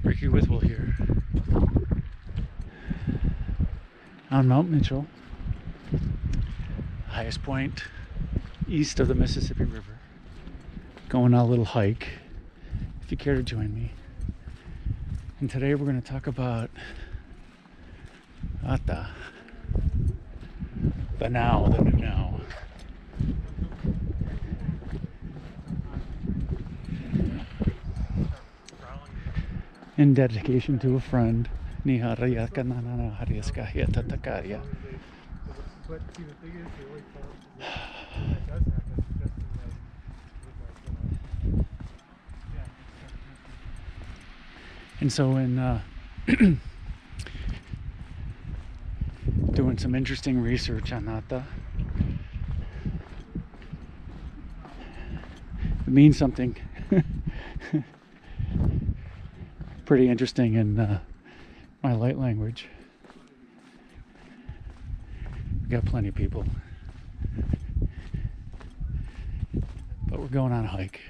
Ricky Withwell here on Mount Mitchell, highest point east of the Mississippi River. Going on a little hike, if you care to join me. And today we're going to talk about Atha, the now, the new now. In dedication to a friend, Niharaya Kanana Hariaskahya Tatakarya. But see, the thing is, they always tell us that does happen, just in like, And so in doing some interesting research on Atha, it means something pretty interesting in my light language. We got plenty of people, but we're going on a hike.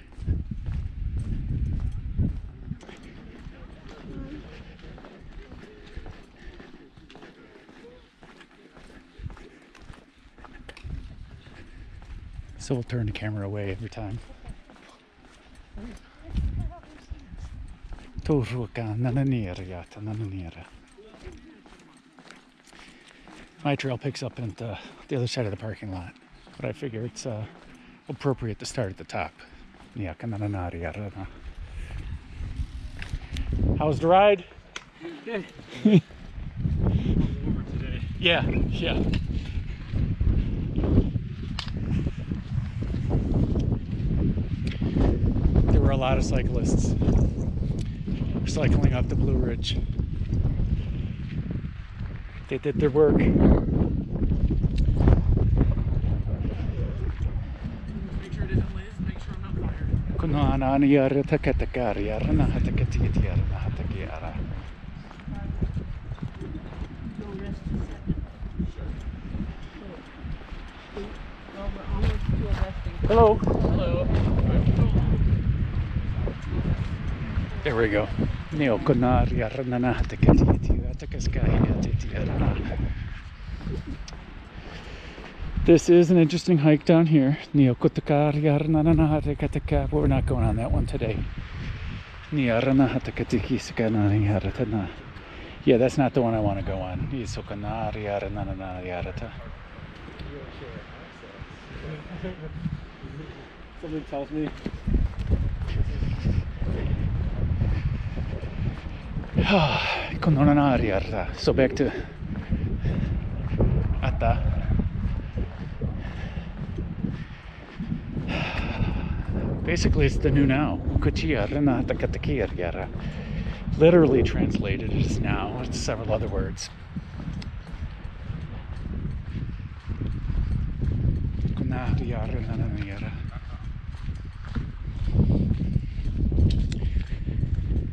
So we'll turn the camera away every time. My trail picks up at the other side of the parking lot, but I figure it's appropriate to start at the top. How's the ride? Good. Warmer today. Yeah. There were a lot of cyclists cycling up the Blue Ridge. They did their work. Make sure it isn't Liz, make sure I'm not fired. Hello. Hello. There we go. This is an interesting hike down here. But we're not going on that one today. Yeah, that's not the one I want to go on. Somebody tells me. So back to Atha. Basically, it's the new now. Literally translated as now. It's several other words.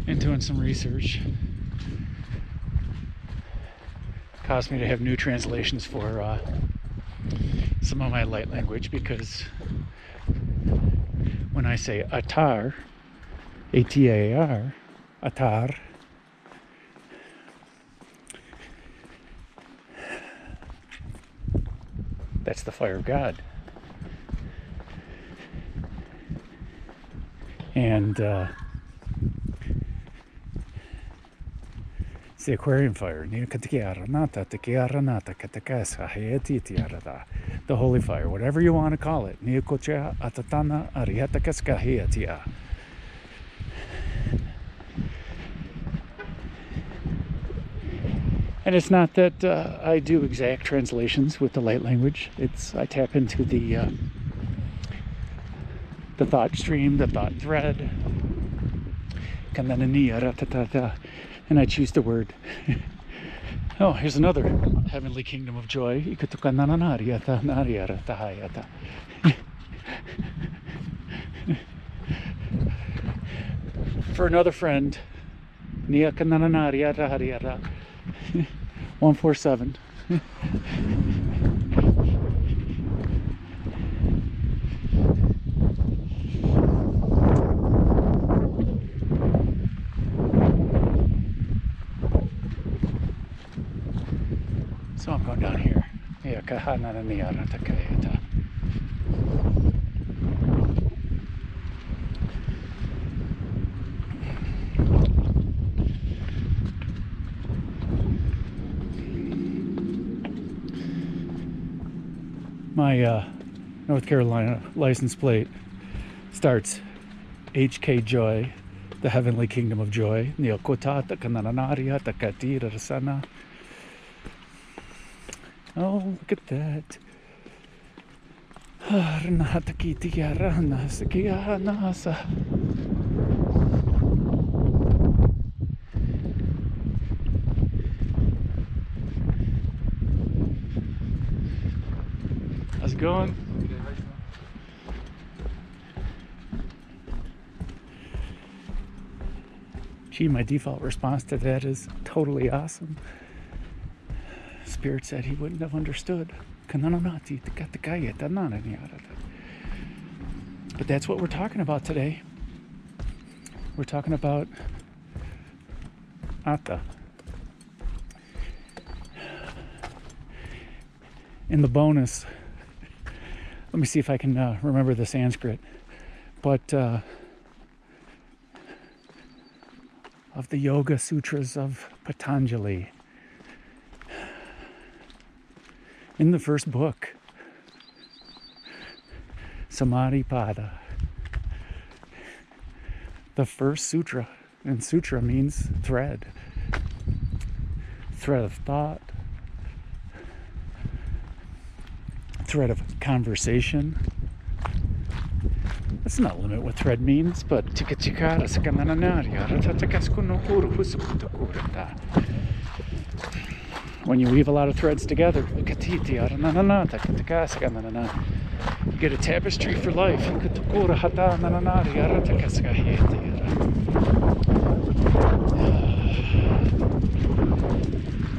And doing some research caused me to have new translations for some of my light language, because when I say atar, A-T-A-R, atar, that's the fire of God. And it's the Aquarian fire. The holy fire, whatever you want to call it. And it's not that I do exact translations with the light language. I tap into the thought stream, the thought thread, and I choose the word. Oh, here's another heavenly kingdom of joy. For another friend, 147. My North Carolina license plate starts HK Joy, the heavenly kingdom of joy. Oh, look at that. How's it going? Gee, my default response to that is totally awesome. Spirit said he wouldn't have understood. But that's what we're talking about today. We're talking about Atha. In the bonus, let me see if I can remember the Sanskrit, but of the Yoga Sutras of Patanjali, in the first book, Samadhi Pada, the first sutra, and sutra means thread of thought, thread of conversation. Let's not limit what thread means, but when you weave a lot of threads together, you get a tapestry for life.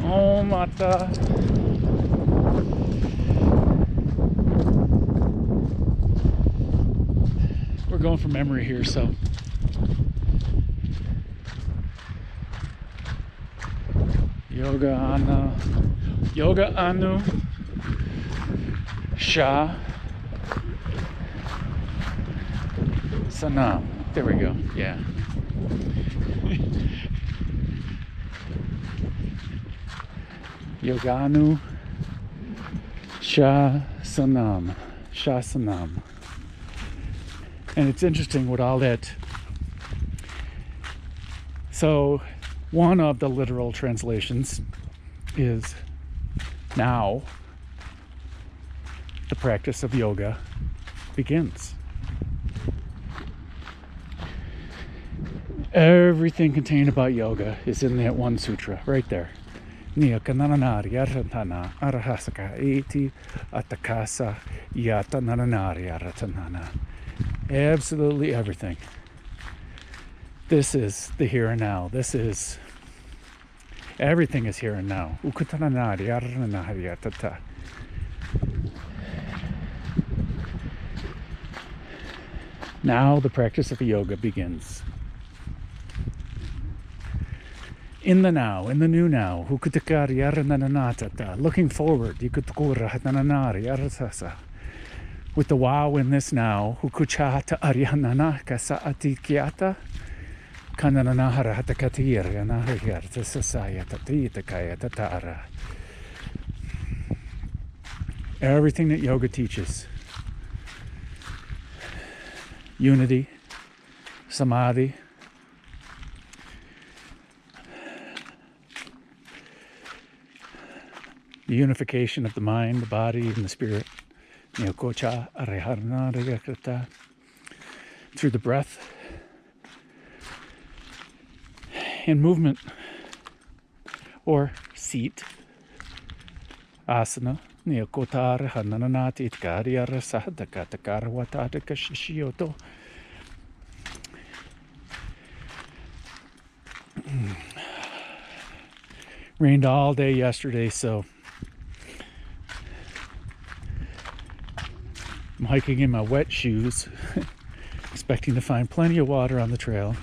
Oh, Mata. We're going from memory here, so Yoga Anu Shasanam. There we go. Yeah. Yoganu Shasanam. And it's interesting with all that. So one of the literal translations is now the practice of yoga begins. Everything contained about yoga is in that one sutra right there. Absolutely everything. This is the here and now. This is everything is here and now. Now the practice of yoga begins. In the now, in the new now. Looking forward. With the wow in this now. Everything that yoga teaches. Unity, Samadhi, the unification of the mind, the body, and the spirit. Through the breath and movement, or seat, asana. Rained all day yesterday, so I'm hiking in my wet shoes, expecting to find plenty of water on the trail.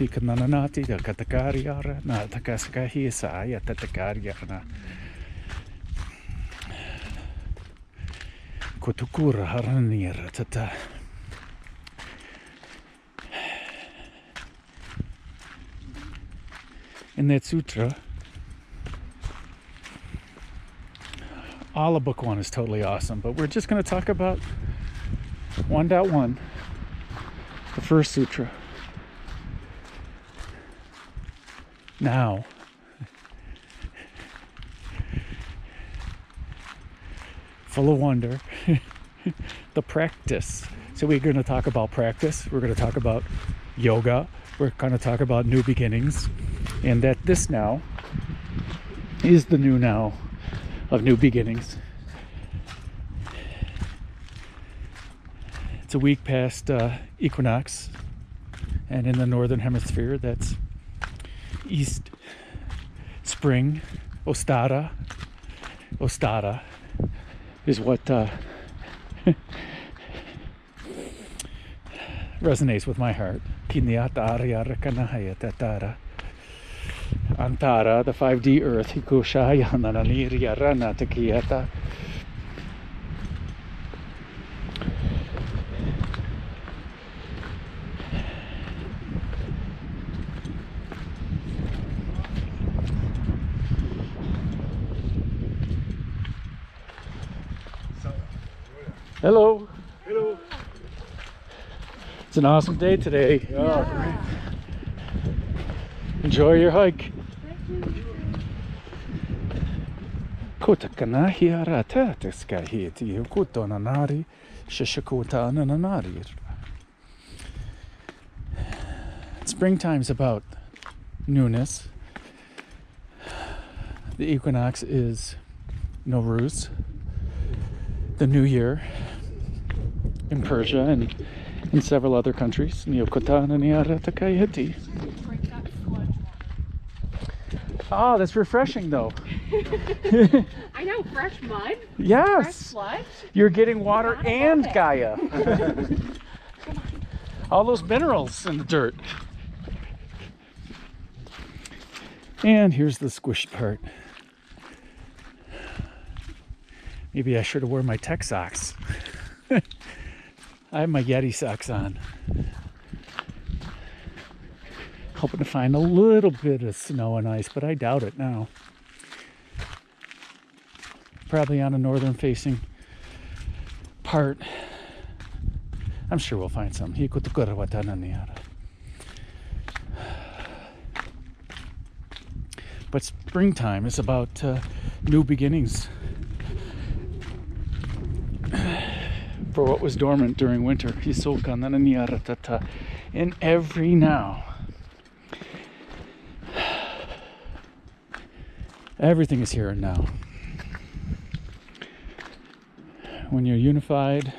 kutukura haranira tata. In that sutra, all of book 1 is totally awesome, but we're just going to talk about 1.1, the first sutra. Now, full of wonder, the practice. So we're going to talk about practice, we're going to talk about yoga, we're going to talk about new beginnings, and that this now is the new now of new beginnings. It's a week past equinox, and in the northern hemisphere that's east spring. Ostada is what resonates with my heart. Antara, the 5D earth. Hello. Hello. It's an awesome day today. Yeah. Enjoy your hike. Kotakana hiarata teskahiti kutonanari shishakota nananari. Springtime's about newness. The equinox is Nowruz, the new year in Persia and in several other countries. Oh, that's refreshing though. I know, fresh mud. Yes. Fresh sludge. You're getting water Not and above it. Gaia. All those minerals in the dirt. And here's the squished part. Maybe I should have worn my tech socks. I have my Yeti socks on. Hoping to find a little bit of snow and ice, but I doubt it now. Probably on a northern facing part. I'm sure we'll find some. But springtime is about new beginnings for what was dormant during winter. In every now. Everything is here and now. When you're unified,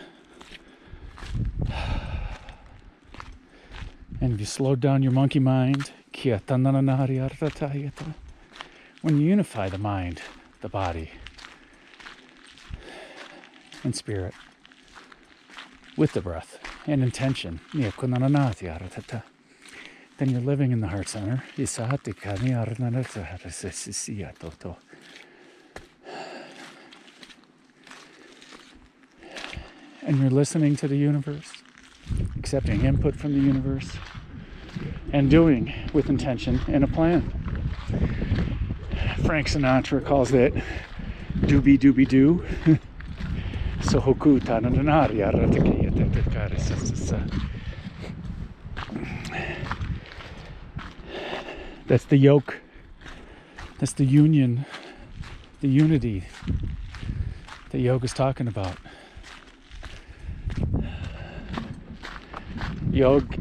and if you slow down your monkey mind, when you unify the mind, the body, and spirit, with the breath and intention, then you're living in the heart center. And you're listening to the universe, accepting input from the universe, and doing with intention and a plan. Frank Sinatra calls that doobie doobie doo. So hoku tanananaria that's the yoke, that's the union, the unity that yoga's talking about. Yoga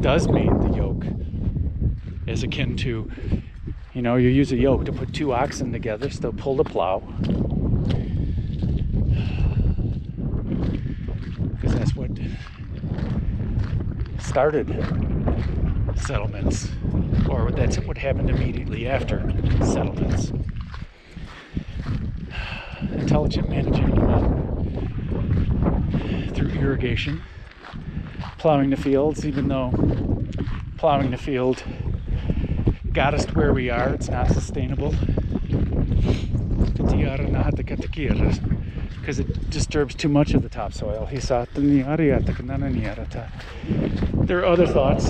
does mean the yoke is akin to, you use a yoke to put two oxen together so they'll pull the plow. Because that's what started settlements, or that's what happened immediately after settlements. Intelligent managing through irrigation, plowing the fields, even though plowing the field got us to where we are, it's not sustainable. because it disturbs too much of the topsoil. There are other thoughts.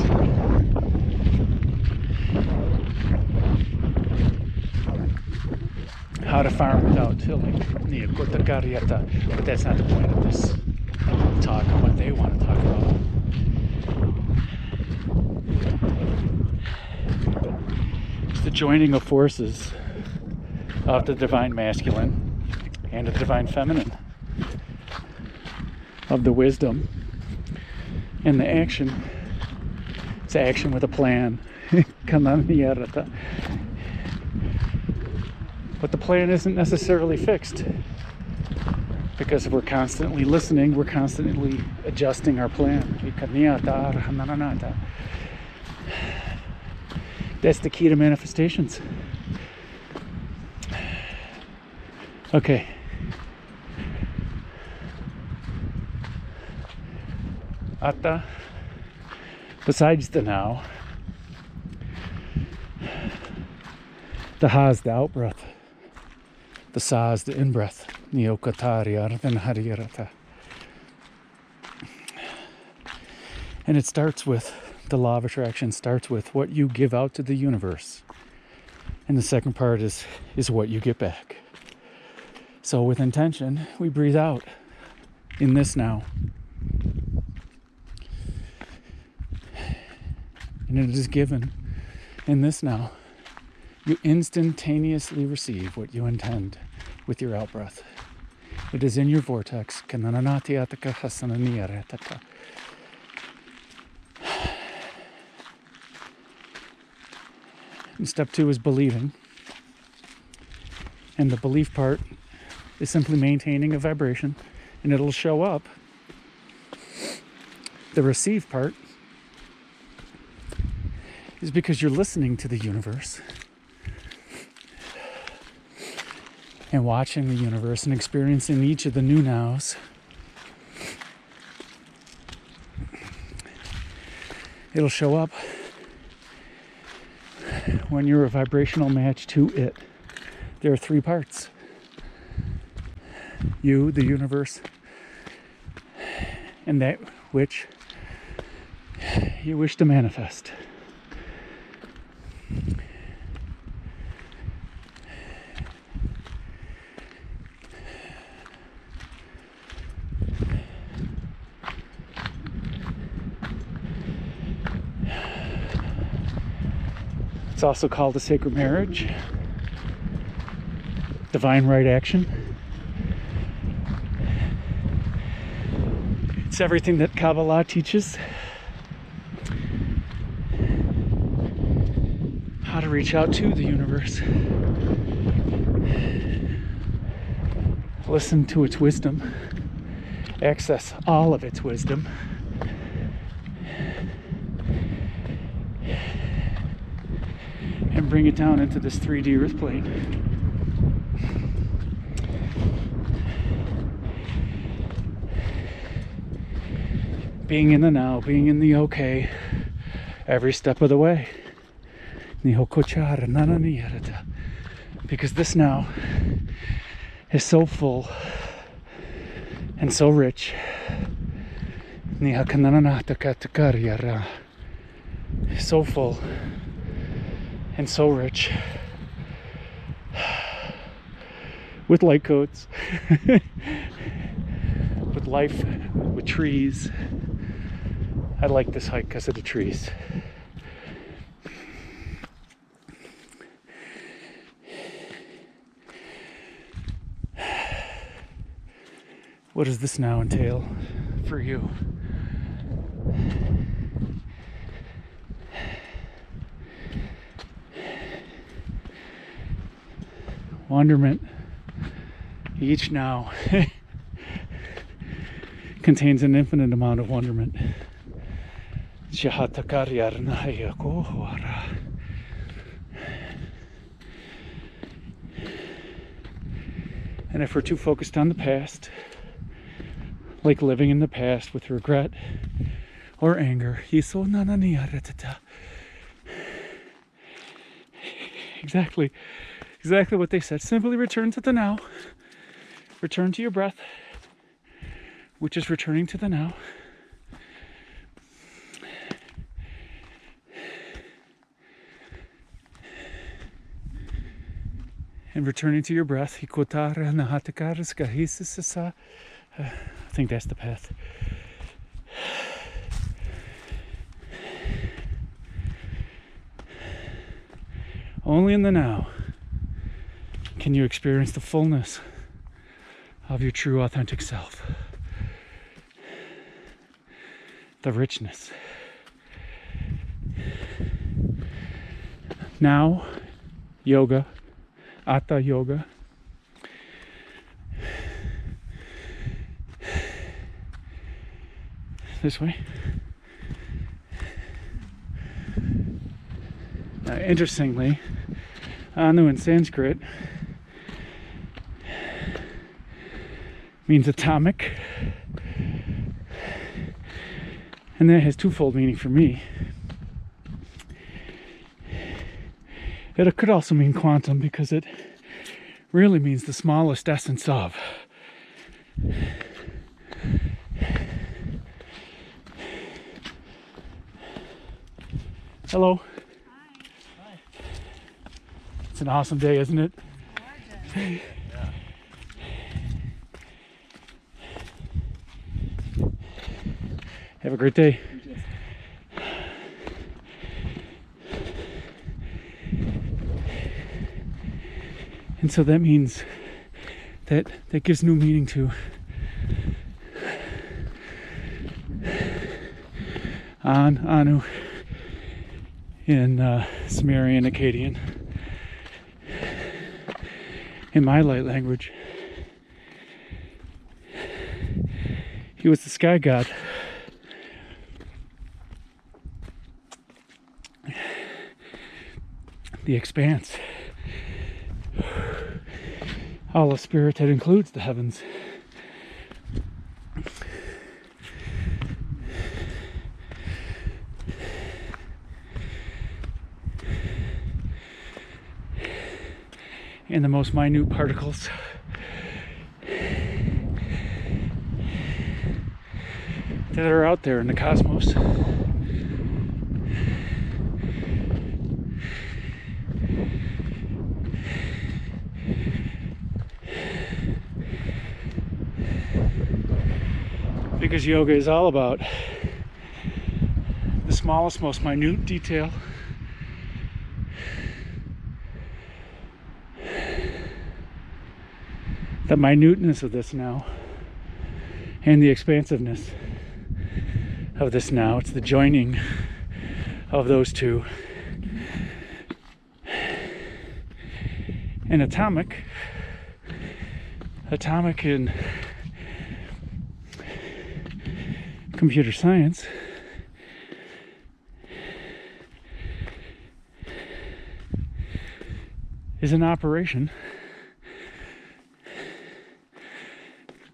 How to farm without tilling. But that's not the point of this talk and what they want to talk about. It's the joining of forces of the divine masculine and the divine feminine, of the wisdom and the action. It's action with a plan. But the plan isn't necessarily fixed, because if we're constantly listening, we're constantly adjusting our plan. That's the key to manifestations. Okay. Atha, besides the now, the ha is the outbreath, the sa is the inbreath, and it starts with, the law of attraction starts with what you give out to the universe, and the second part is what you get back. So with intention, we breathe out in this now. And it is given in this now. You instantaneously receive what you intend with your out-breath. It is in your vortex. And step 2 is believing. And the belief part is simply maintaining a vibration, and it'll show up. The receive part is because you're listening to the universe and watching the universe and experiencing each of the new nows. It'll show up when you're a vibrational match to it. There are 3 parts. You, the universe, and that which you wish to manifest. It's also called a sacred marriage, divine right action. It's everything that Kabbalah teaches. How to reach out to the universe. Listen to its wisdom. Access all of its wisdom. And bring it down into this 3D earth plane. Being in the now, being in the okay, every step of the way. Because this now is so full and so rich. So full and so rich. With light codes. With life, with trees. I like this hike because of the trees. What does this now entail for you? Wonderment. Each now contains an infinite amount of wonderment. And if we're too focused on the past, like living in the past with regret or anger, exactly what they said. Simply return to the now. return to your breath, which is returning to the now. And returning to your breath. I think that's the path. Only in the now can you experience the fullness of your true authentic self. The richness. Now, yoga, Atha yoga. This way. Interestingly, Anu in Sanskrit means atomic, and that has twofold meaning for me. It could also mean quantum, because it really means the smallest essence of. Hello. Hi. It's an awesome day, isn't it? Yeah. Have a great day. And so that means that gives new meaning to Anu in Sumerian Akkadian. In my light language, he was the sky god. The expanse. All of spirit that includes the heavens. And the most minute particles that are out there in the cosmos. Because yoga is all about the smallest, most minute detail. The minuteness of this now and the expansiveness of this now. It's the joining of those two. And atomic in computer science is an operation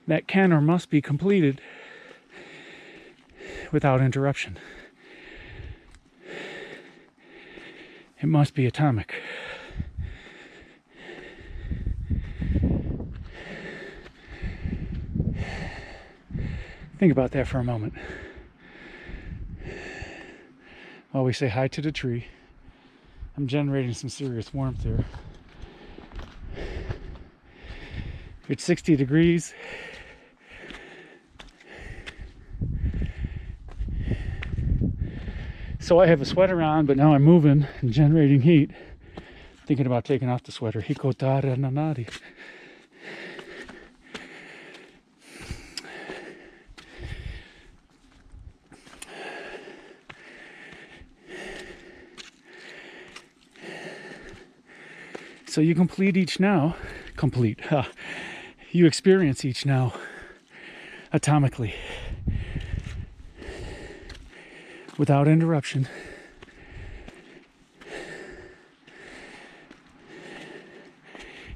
that can or must be completed without interruption. It must be atomic. Think about that for a moment. While we say hi to the tree, I'm generating some serious warmth here. It's 60 degrees. So I have a sweater on, but now I'm moving and generating heat. Thinking about taking off the sweater. Hikotara nanari. So you complete each now. You experience each now atomically, without interruption.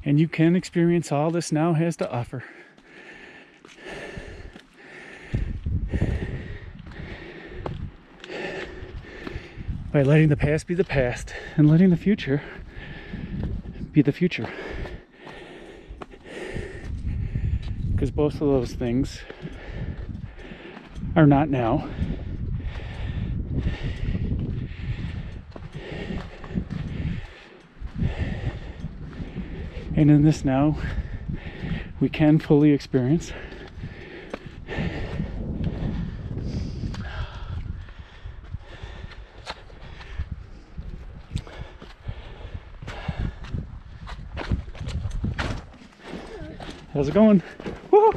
And you can experience all this now has to offer. By letting the past be the past and letting the future be the future. because both of those things are not now. And in this now, we can fully experience how's it going? Woo!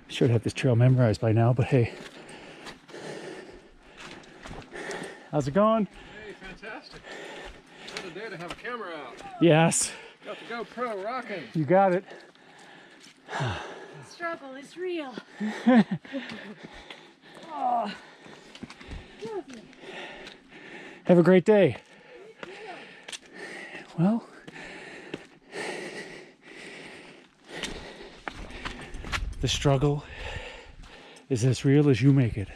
Should have this trail memorized by now, but hey. How's it going? Hey, fantastic. What a day to have a camera out. Yes. Got the GoPro rocking. You got it. The struggle is real. Have a great day. Well, the struggle is as real as you make it.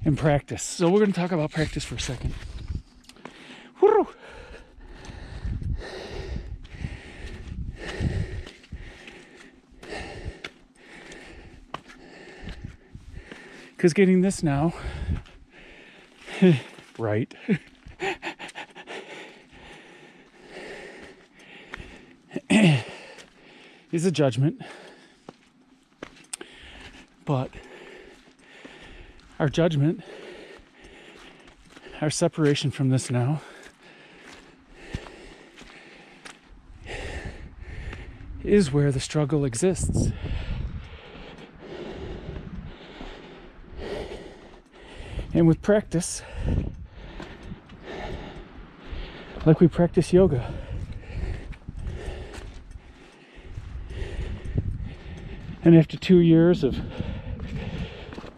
And practice. So we're going to talk about practice for a second. Woo! Because getting this now, right, is a judgment. But our judgment, our separation from this now, is where the struggle exists. And with practice, like we practice yoga, and after 2 years of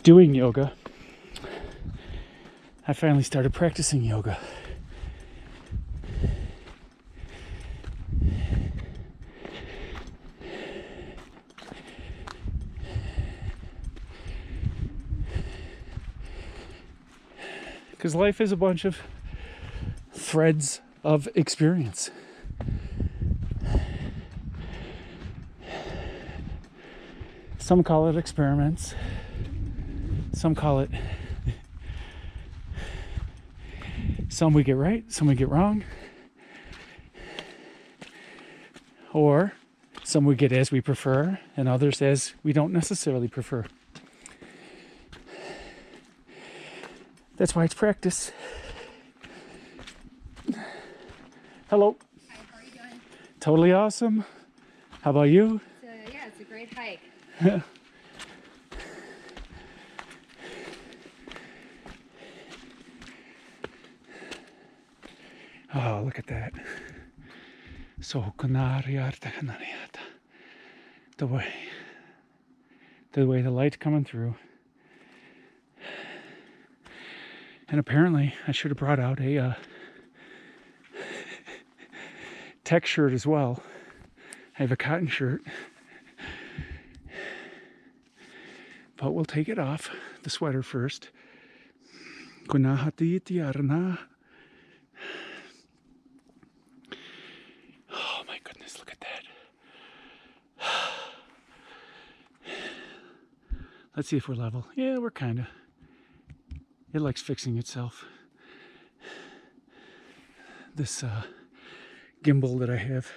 doing yoga, I finally started practicing yoga. Because life is a bunch of threads of experience. Some call it experiments. Some call it, some we get right, some we get wrong. Or some we get as we prefer, and others as we don't necessarily prefer. That's why it's practice. Hello. Hi, how are you doing? Totally awesome. How about you? Yeah, it's a great hike. Oh, look at that. So the way the light's coming through. And apparently I should have brought out a tech shirt as well. I have a cotton shirt. But we'll take it off, the sweater first. Oh my goodness, look at that. Let's see if we're level. Yeah, we're kind of. It likes fixing itself. This gimbal that I have.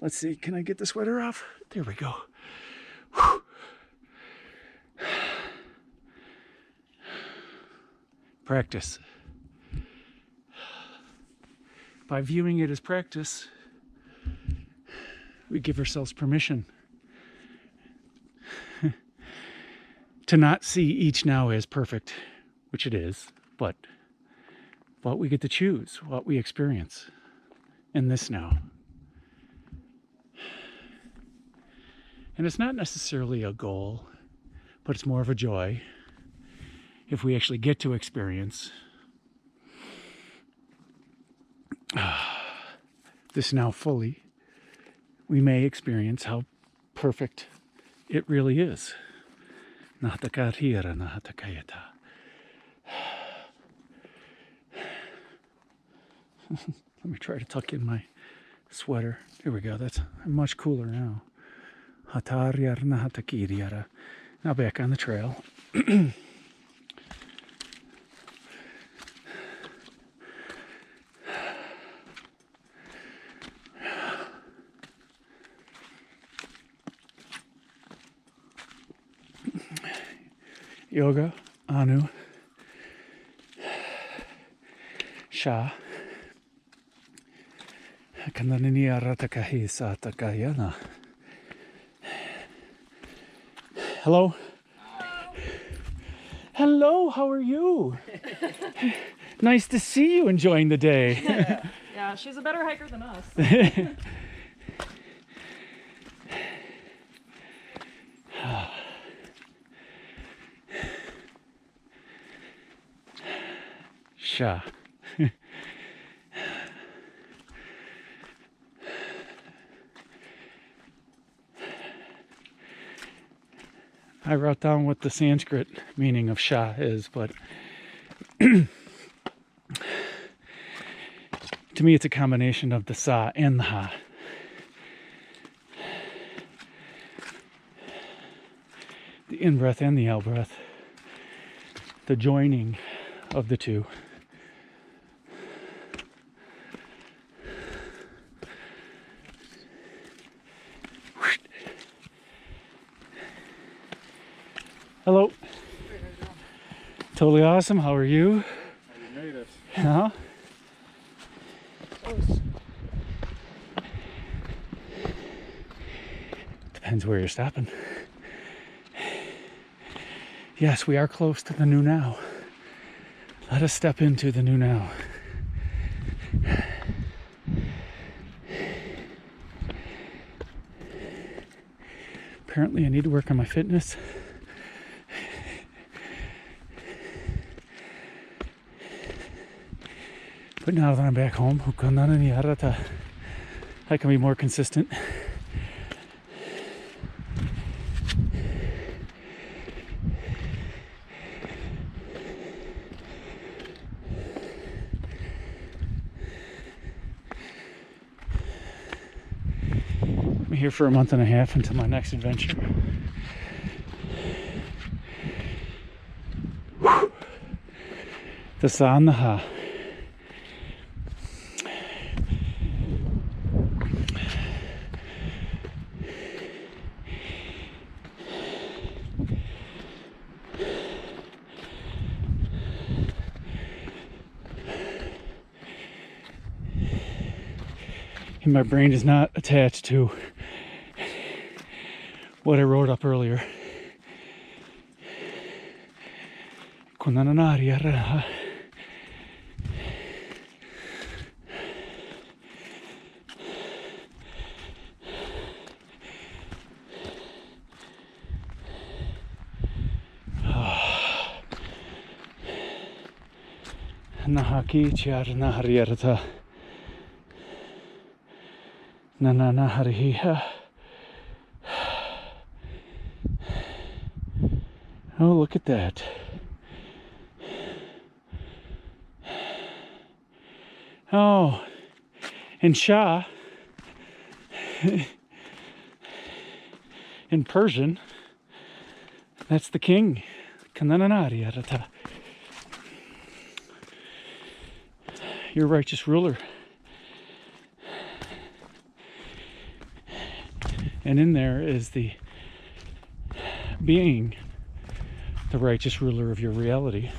Let's see, can I get the sweater off? There we go. Whew. Practice. By viewing it as practice, we give ourselves permission to not see each now as perfect, which it is, but we get to choose what we experience in this now. And it's not necessarily a goal, but it's more of a joy if we actually get to experience this now fully, we may experience how perfect it really is. Nahatakahira, nahatakayata. Let me try to tuck in my sweater. Here we go. That's much cooler now. Hataryar nahatakiriara. Now back on the trail. Yoga, Anu, Sha, Kandaniniya Ratakahi Satakayana. Hello? Hello, how are you? Nice to see you enjoying the day. Yeah, she's a better hiker than us. Sha. I wrote down what the Sanskrit meaning of Sha is, but to me it's a combination of the Sa and the Ha. The in-breath and the out-breath. The joining of the two. Hello. Totally awesome. How are you? You made it. Huh? Depends where you're stopping. Yes, we are close to the new now. Let us step into the new now. Apparently, I need to work on my fitness. But now that I'm back home, I can be more consistent. I'm here for a month and a half until my next adventure. The Sa and the Ha. And my brain is not attached to what I wrote up earlier. Nahaki char nahariyarata. Na na na hariha. Oh, look at that. Oh, and Shah in Persian, that's the king. Kanananari Atha. Your righteous ruler. And in there is the being, the righteous ruler of your reality.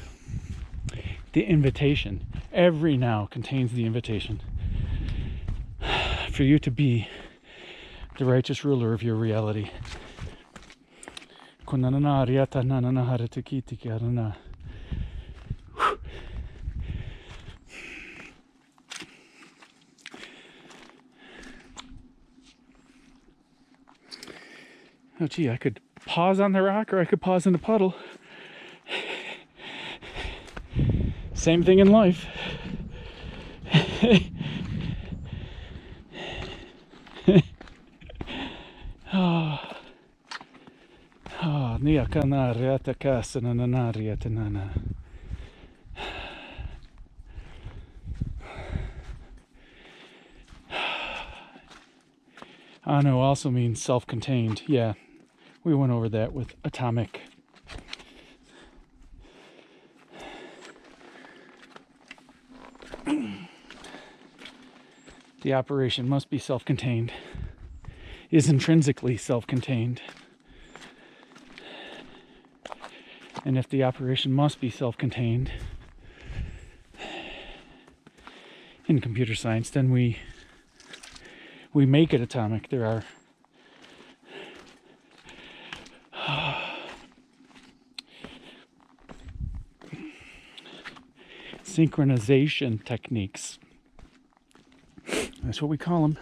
The invitation. Every now contains the invitation for you to be the righteous ruler of your reality. Oh gee, I could pause on the rock or I could pause in the puddle. Same thing in life. Niakana Atha Kasananari Atanana. Anu also means self-contained. Yeah, we went over that with atomic. The operation must be self-contained, is intrinsically self-contained. And if the operation must be self-contained in computer science, then we make it atomic. There are synchronization techniques. That's what we call them.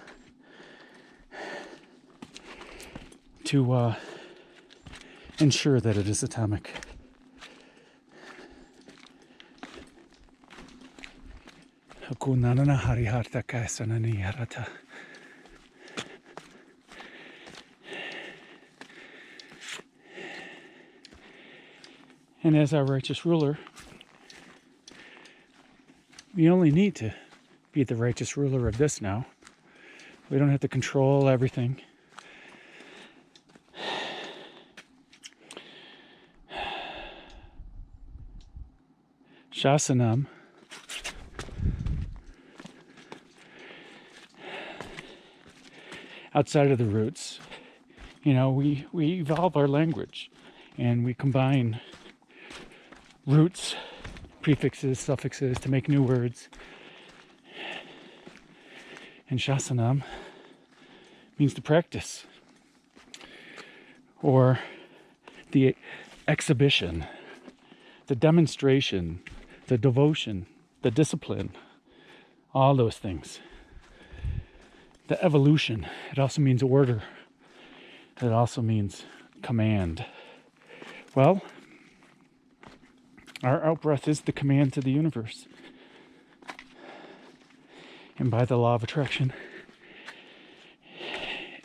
To ensure that it is atomic. And as our righteous ruler, we only need to be the righteous ruler of this now. We don't have to control everything. Shasanam outside of the roots, we evolve our language and we combine roots, prefixes, suffixes to make new words. And shasanam means to practice, or the exhibition, the demonstration, the devotion, the discipline, all those things. The evolution, it also means order. It also means command. Well, our out-breath is the command to the universe. And by the law of attraction,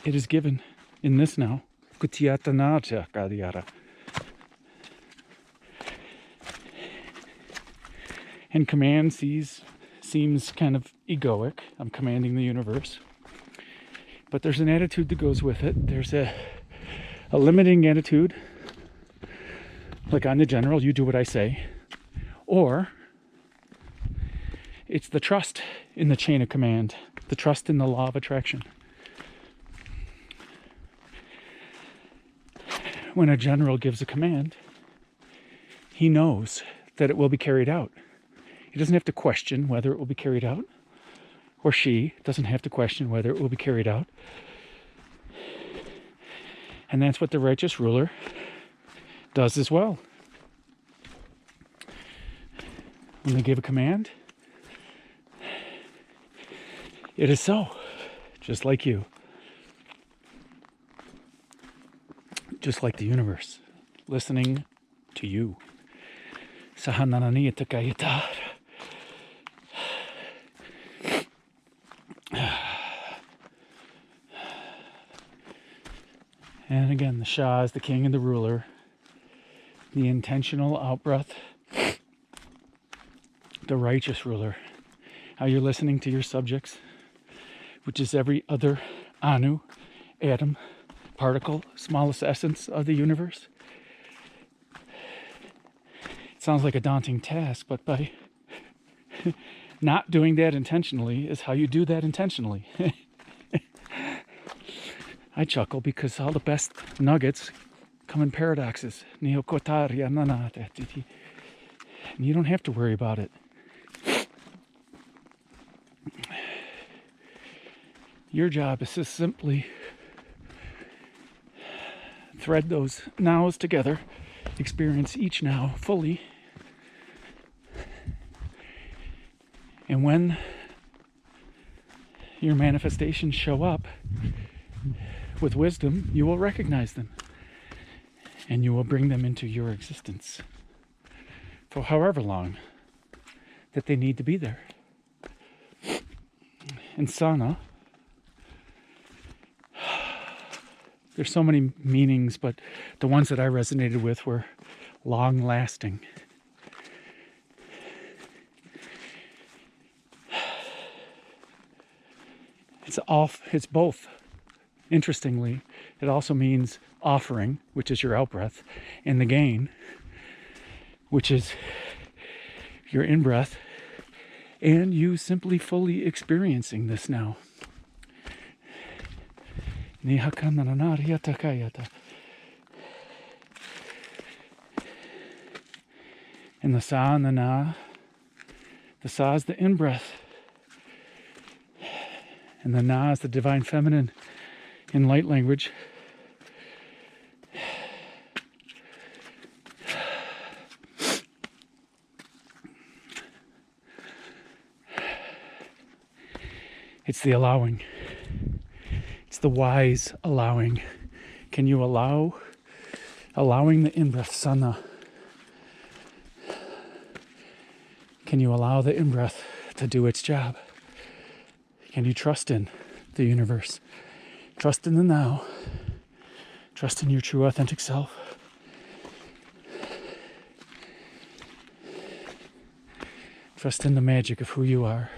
it is given in this now. And command seems kind of egoic. I'm commanding the universe. But there's an attitude that goes with it. There's a limiting attitude. Like I'm the general, you do what I say. Or it's the trust in the chain of command, the trust in the law of attraction. When a general gives a command, he knows that it will be carried out. He doesn't have to question whether it will be carried out, or she doesn't have to question whether it will be carried out. And that's what the righteous ruler does as well. When they give a command, it is so, just like you. Just like the universe, listening to you. Sahanananiyatakayata. And again, the Shah is the king and the ruler. The intentional out-breath. The righteous ruler. How you're listening to your subjects, which is every other anu, atom, particle, smallest essence of the universe. It sounds like a daunting task, but by not doing that intentionally is how you do that intentionally. I chuckle because all the best nuggets come in paradoxes. And you don't have to worry about it. Your job is to simply thread those nows together, experience each now fully. And when your manifestations show up with wisdom, you will recognize them and you will bring them into your existence for however long that they need to be there. And sana There's so many meanings, but the ones that I resonated with were long lasting. It's both. Interestingly, it also means offering, which is your out breath, and the gain, which is your in breath, and you simply fully experiencing this now. And the sa and the na, the sa is the in breath, and the na is the divine feminine in light language. It's the allowing. It's the wise allowing. Can you allowing the in-breath sana? Can you allow the in-breath to do its job? Can you trust in the universe? Trust in the now. Trust in your true authentic self. Trust in the magic of who you are.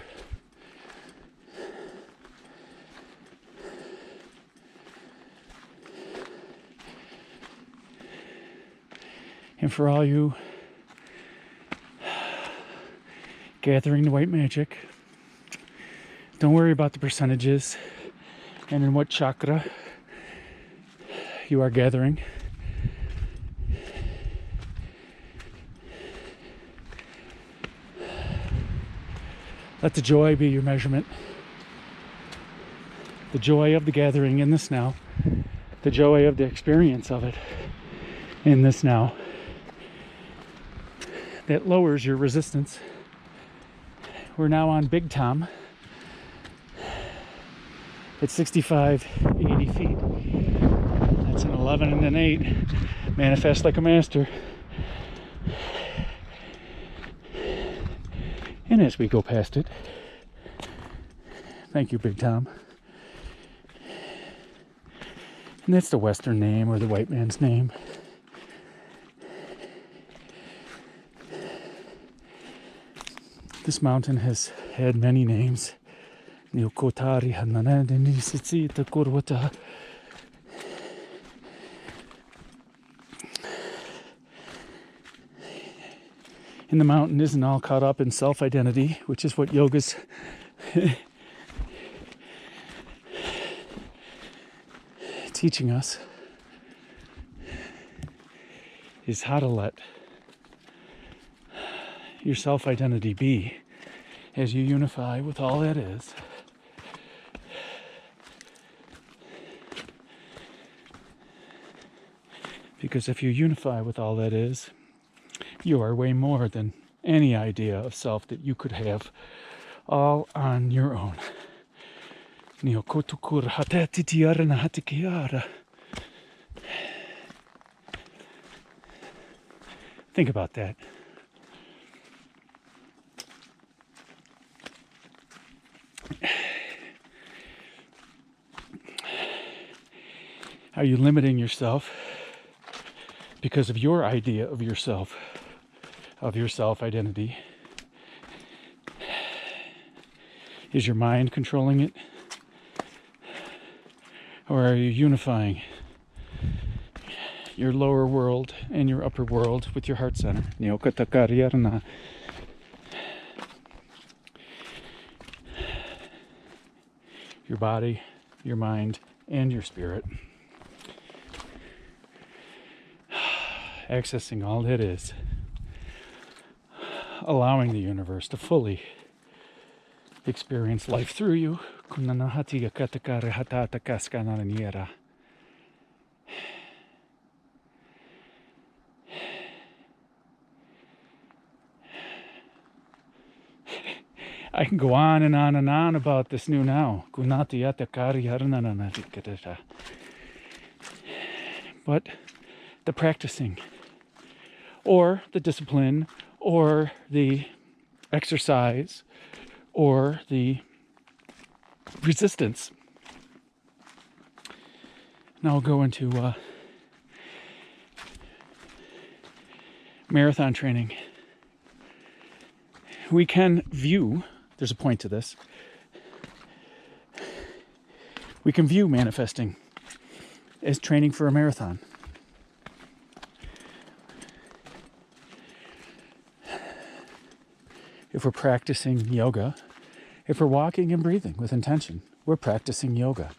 And for all you gathering the white magic, don't worry about the percentages and in what chakra you are gathering. Let the joy be your measurement. The joy of the gathering in this now. The joy of the experience of it in this now. That lowers your resistance. We're now on Big Tom. It's 65-80 feet. That's an 11 and an 8. Manifest like a master. And as we go past it, thank you, Big Tom. And that's the Western name or the white man's name. This mountain has had many names. In the mountain isn't all caught up in self-identity, which is what yoga's teaching us, is how to let your self-identity be as you unify with all that is. Because if you unify with all that is, you are way more than any idea of self that you could have all on your own. Think about that. Are you limiting yourself because of your idea of yourself, of your self-identity? Is your mind controlling it? Or are you unifying your lower world and your upper world with your heart center? Your body, your mind, and your spirit. Accessing all that is. Allowing the universe to fully experience life through you. I can go on and on and on about this new now. But the practicing, or the discipline, or the exercise, or the resistance Now we'll go into marathon training. We can view, there's a point to this, we can view manifesting as training for a marathon. If we're practicing yoga, if we're walking and breathing with intention, we're practicing yoga.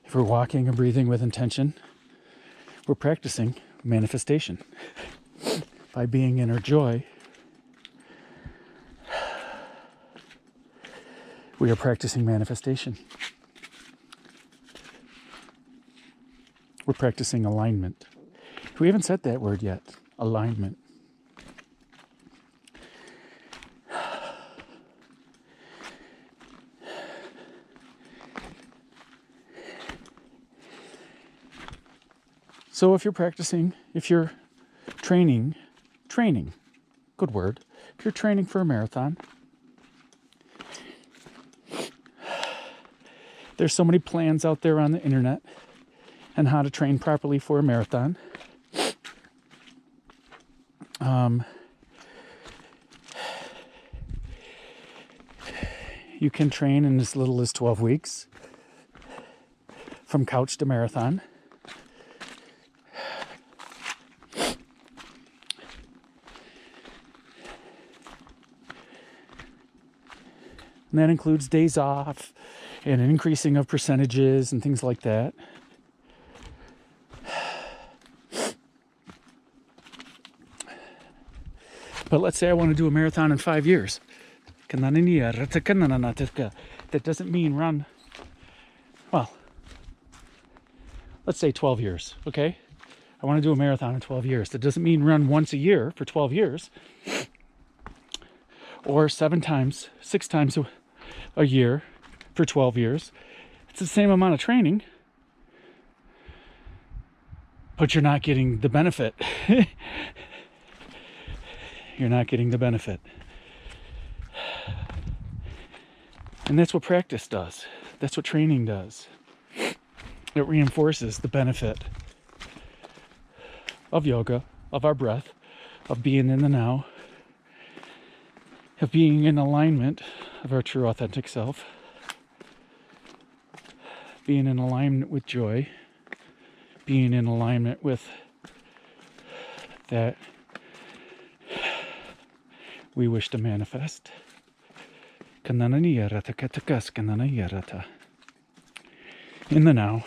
If we're walking and breathing with intention, we're practicing manifestation. By being in our joy, we are practicing manifestation. We're practicing alignment. We haven't said that word yet, alignment. So if you're practicing, if you're training, good word, if you're training for a marathon, there's so many plans out there on the internet on how to train properly for a marathon. You can train in as little as 12 weeks from couch to marathon. And that includes days off and an increasing of percentages and things like that. But let's say I want to do a marathon in 5 years. That doesn't mean run, well, let's say 12 years, okay? I want to do a marathon in 12 years. That doesn't mean run once a year for 12 years. Or 6 times a year for 12 years. It's the same amount of training, but you're not getting the benefit. You're not getting the benefit. And that's what practice does. That's what training does. It reinforces the benefit of yoga, of our breath, of being in the now, of being in alignment of our true authentic self, being in alignment with joy, being in alignment with that we wish to manifest. In the now.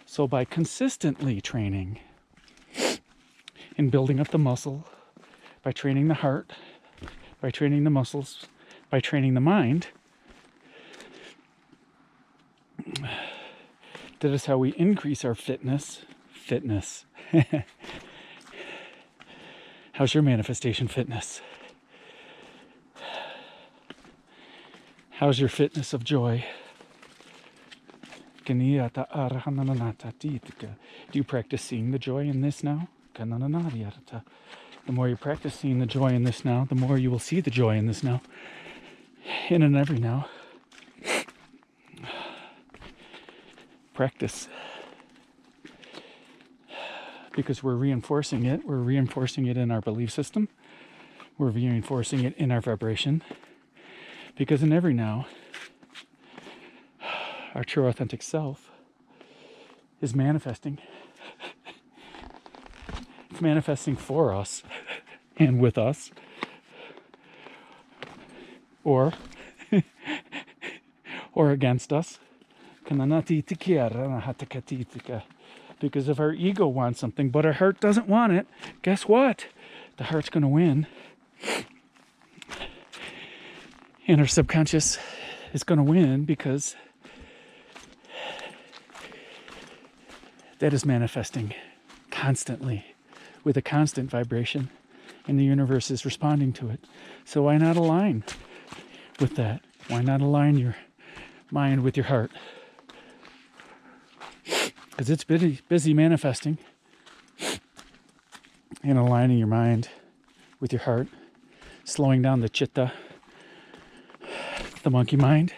So by consistently training and building up the muscle, by training the heart, by training the muscles, by training the mind, that is how we increase our fitness. How's your manifestation fitness? How's your fitness of joy? Do you practice seeing the joy in this now? The more you practice seeing the joy in this now, the more you will see the joy in this now. In and every now. Practice. Because we're reinforcing it. We're reinforcing it in our belief system. We're reinforcing it in our vibration. Because in every now, our true authentic self is manifesting. It's manifesting for us and with us. Or against us. Because if our ego wants something, but our heart doesn't want it, guess what? The heart's going to win. And our subconscious is going to win because that is manifesting constantly with a constant vibration, and the universe is responding to it. So why not align with that? Why not align your mind with your heart? Because it's busy manifesting. and aligning your mind with your heart, slowing down the chitta, the monkey mind,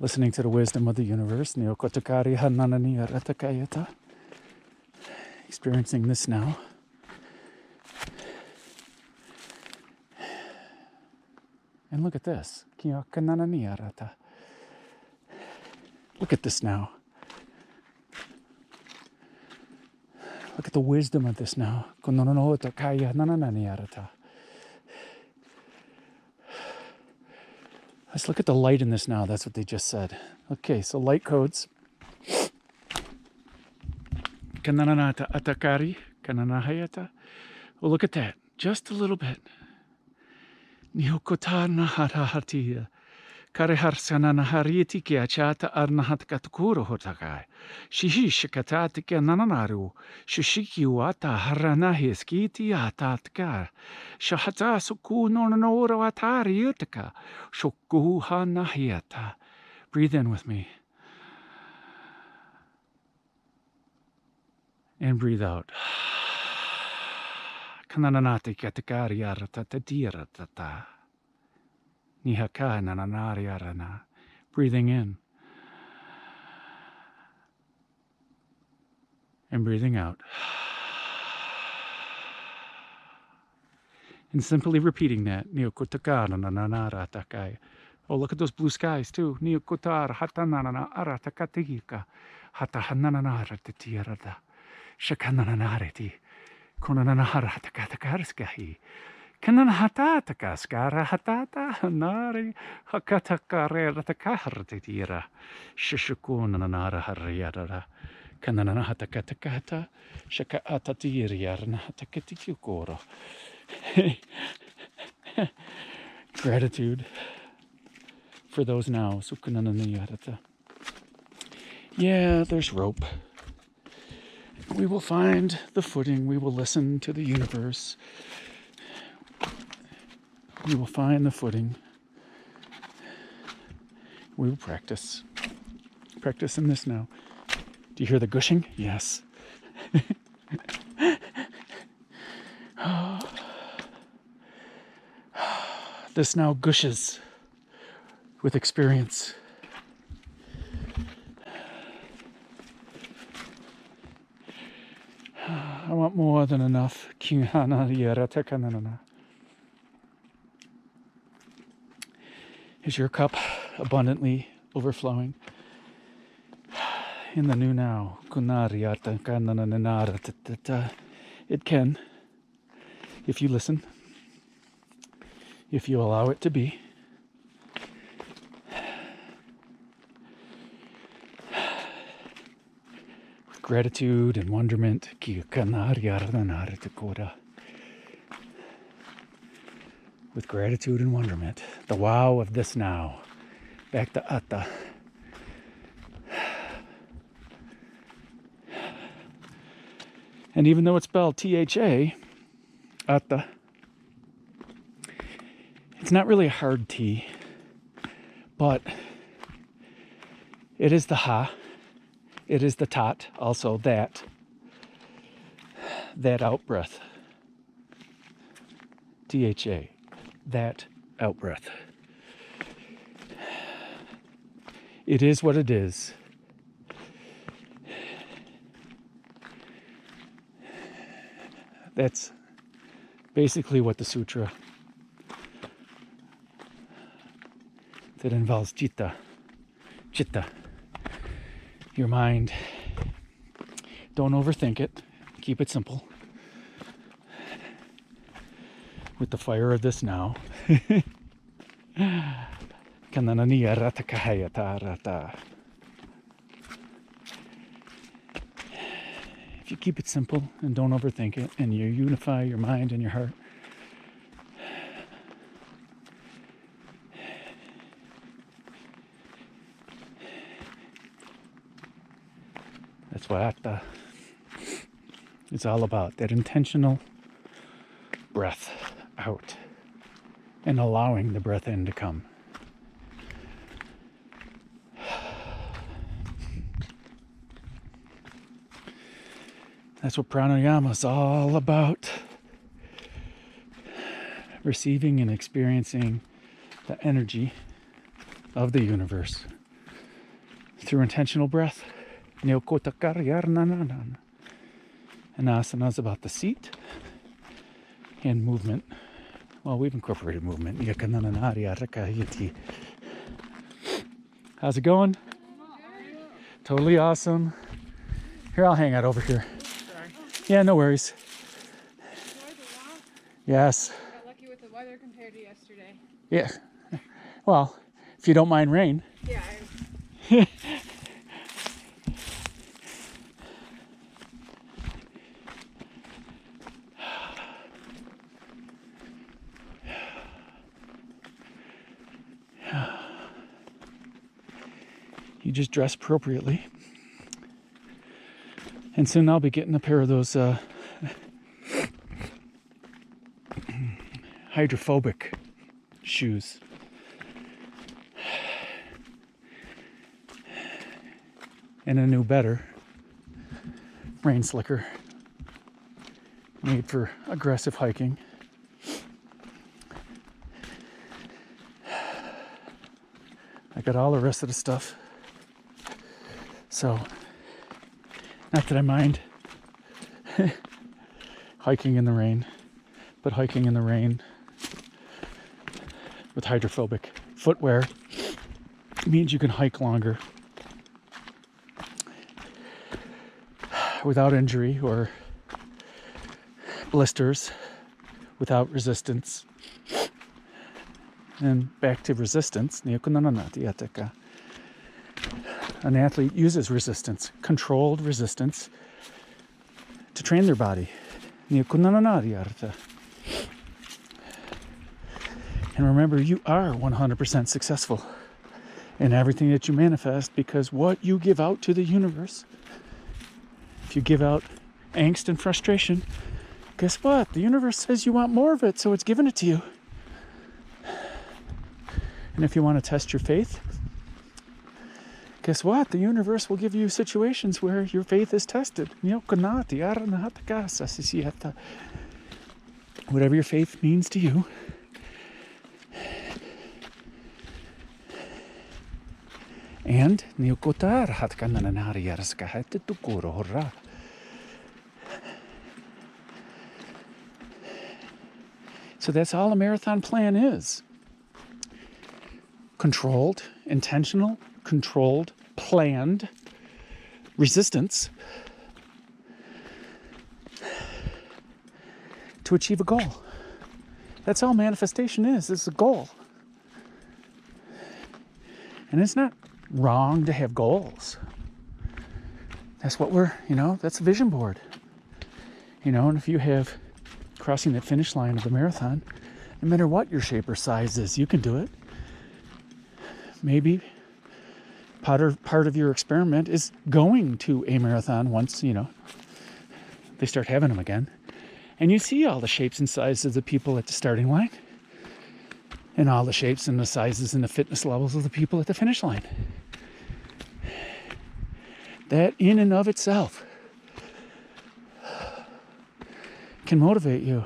listening to the wisdom of the universe, Neokotakari Hananani Aratakayata, experiencing this now. And look at this. Kiyokananani Arata. Look at this now. Look at the wisdom of this now. Konononotakaya nananani arata. Let's look at the light in this now. That's what they just said. Okay, so light codes. Kanananata atakari, kananahayata. Well, look at that. Just a little bit. Nihokotana harahatiya. Kariharsanana hariti kiachata arnahatkatukuro hotakai. Shihi shikatati kananaru. Shishiki wata haranahis kiti atatka. Shahata suku nonoro atari utaka. Shoku hanahiata. Breathe in with me. And breathe out. Kanananati katakari aratatira tata. Nihaka nananari arana. Breathing in. And breathing out. And simply repeating that. Neokotaka nananara takai. Oh, look at those blue skies too. Neokotar hatanana aratakatika. Hatahananara tetiarada. Shakananariti. Konananara takatakarskahi. Kananhatata skara hatata nari hakatakare ratakahartira. Shishukunanara hariara. Kananahata shaka atatiriarna hatakatikukoro. Gratitude for those now. Sukunananiyarata. Yeah, there's rope. We will find the footing. We will listen to the universe. We will find the footing. We will practice. Practice in this now. Do you hear the gushing? Yes. This now gushes with experience. I want more than enough. Is your cup abundantly overflowing? In the new now. It can, if you listen, if you allow it to be. With gratitude and wonderment. With gratitude and wonderment. The wow of this now. Back to Atha. And even though it's spelled T-H-A, Atha, it's not really a hard T, but it is the ha, it is the tat, also that out-breath. T-H-A, that out-breath. It is what it is. That's basically what the sutra that involves chitta, your mind. Don't overthink it. Keep it simple. With the fire of this now. If you keep it simple and don't overthink it, and you unify your mind and your heart, that's what Atha is all about. That intentional breath out and allowing the breath in to come. That's what pranayama is all about. Receiving and experiencing the energy of the universe through intentional breath. And asana is about the seat and movement. Well, we've incorporated movement. How's it going? Totally awesome. Here, I'll hang out over here. Yeah, no worries. Yes. Got lucky with the weather compared to yesterday. Yeah. Well, if you don't mind rain. Yeah. You just dress appropriately. And soon I'll be getting a pair of those hydrophobic shoes. And a new, better rain slicker made for aggressive hiking. I got all the rest of the stuff. So, not that I mind hiking in the rain, but hiking in the rain with hydrophobic footwear means you can hike longer without injury or blisters, without resistance. And back to resistance. An athlete uses resistance, controlled resistance, to train their body. And remember, you are 100% successful in everything that you manifest, because what you give out to the universe, if you give out angst and frustration, guess what? The universe says you want more of it, so it's giving it to you. And if you want to test your faith, guess what? The universe will give you situations where your faith is tested. Whatever your faith means to you. And so that's all a marathon plan is. Controlled, intentional, controlled, planned resistance to achieve a goal. That's all manifestation is. It's a goal. And it's not wrong to have goals. That's what that's a vision board. And if you have crossing that finish line of the marathon, no matter what your shape or size is, you can do it. Maybe part of your experiment is going to a marathon once, they start having them again. And you see all the shapes and sizes of the people at the starting line, and all the shapes and the sizes and the fitness levels of the people at the finish line. That in and of itself can motivate you.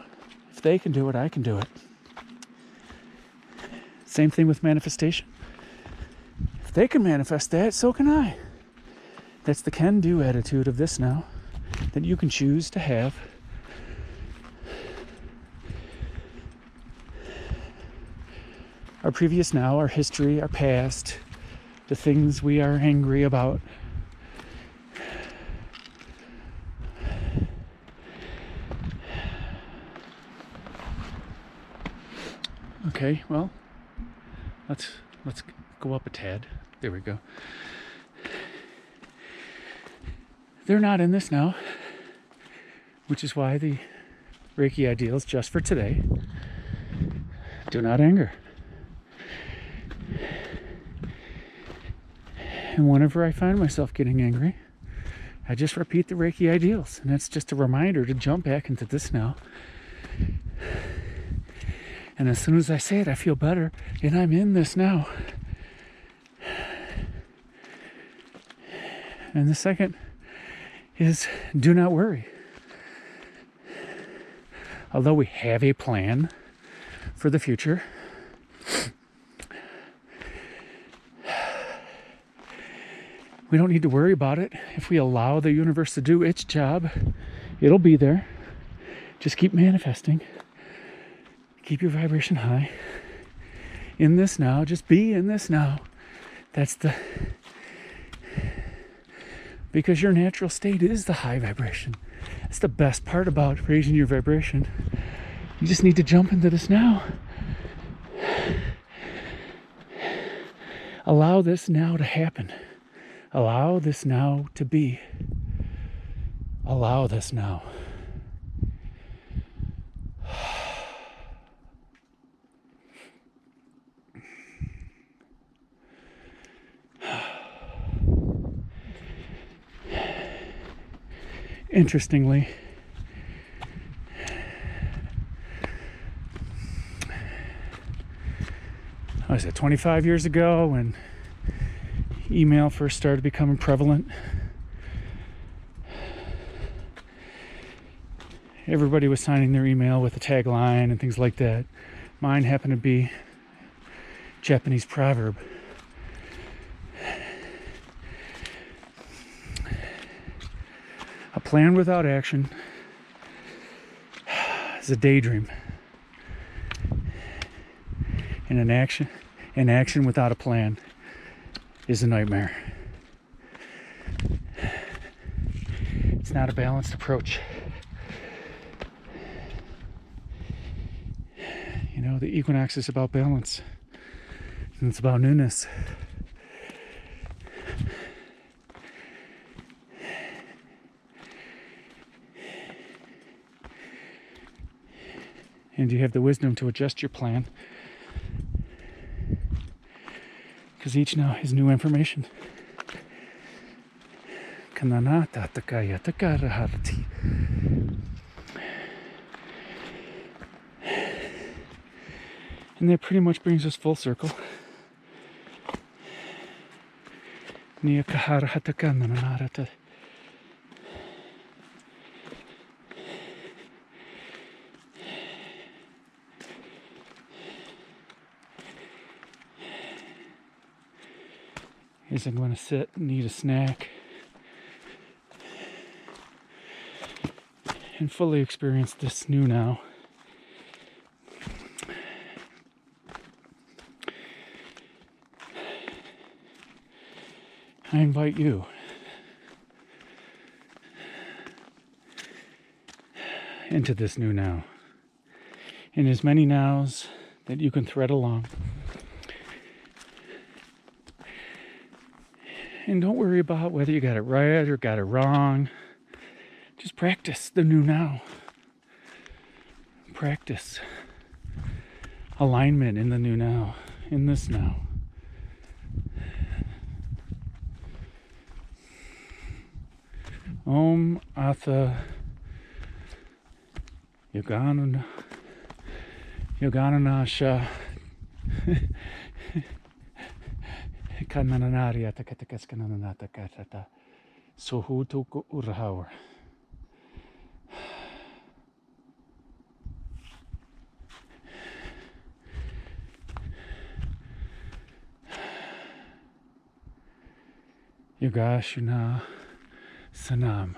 If they can do it, I can do it. Same thing with manifestation. If they can manifest that, so can I. That's the can-do attitude of this now, that you can choose to have. Our previous now, our history, our past, the things we are angry about. Okay, well, let's go up a tad. There we go. They're not in this now, which is why the Reiki ideals just for today: do not anger. And whenever I find myself getting angry, I just repeat the Reiki ideals. And that's just a reminder to jump back into this now. And as soon as I say it, I feel better, and I'm in this now. And the second is do not worry. although we have a plan for the future, we don't need to worry about it. If we allow the universe to do its job, it'll be there. Just keep manifesting. Keep your vibration high. In this now, just be in this now. Because your natural state is the high vibration. That's the best part about raising your vibration. You just need to jump into this now. Allow this now to happen. Allow this now to be. Allow this now. Interestingly, what was it, 25 years ago when email first started becoming prevalent? Everybody was signing their email with a tagline and things like that. Mine happened to be Japanese proverb. A plan without action is a daydream. And an action without a plan is a nightmare. It's not a balanced approach. You know, the equinox is about balance. And it's about newness. And you have the wisdom to adjust your plan, because each now has new information. And that pretty much brings us full circle. Is I'm going to sit and eat a snack and fully experience this new now. I invite you into this new now, in as many nows that you can thread along. And don't worry about whether you got it right or got it wrong. Just practice the new now. Practice alignment in the new now, in this now. Om Atha yoganunasha kanananaria takatakaskanaната katata sohutuku urahauer. Yoganushasanam.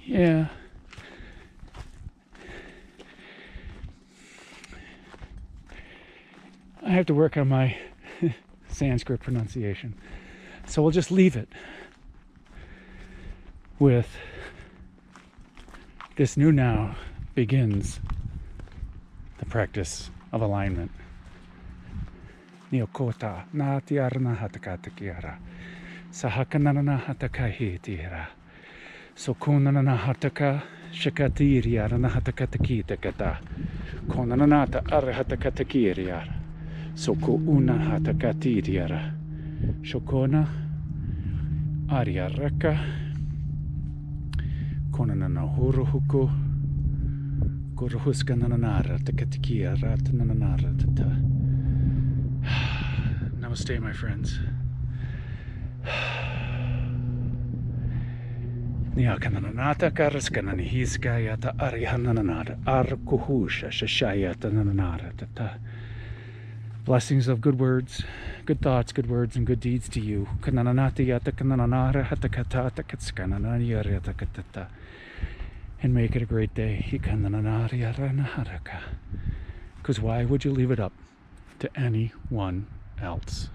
Yeah. I have to work on my Sanskrit pronunciation. So we'll just leave it with this new now begins the practice of alignment. Niokota na tiarna hatakatakira. Sahakanana hatakahitira. Sokunana hataka shakatiriya nahatakatakita kata. Konanata arhatakatakiriya. Soko una hatakatiriya. Shokona Aryaraka Konanana Huruhuko Guruhuskananara Takatikia Ratananara Tata. Namaste, my friends. Niakananata karaskanani hiskayata arihananata arkuhusha shashayata nananata. Blessings of good words, good thoughts, good words, and good deeds to you. Kanananatiyata kanananara hatakatata katskanananiyarata katata. And make it a great day. Because why would you leave it up to anyone else?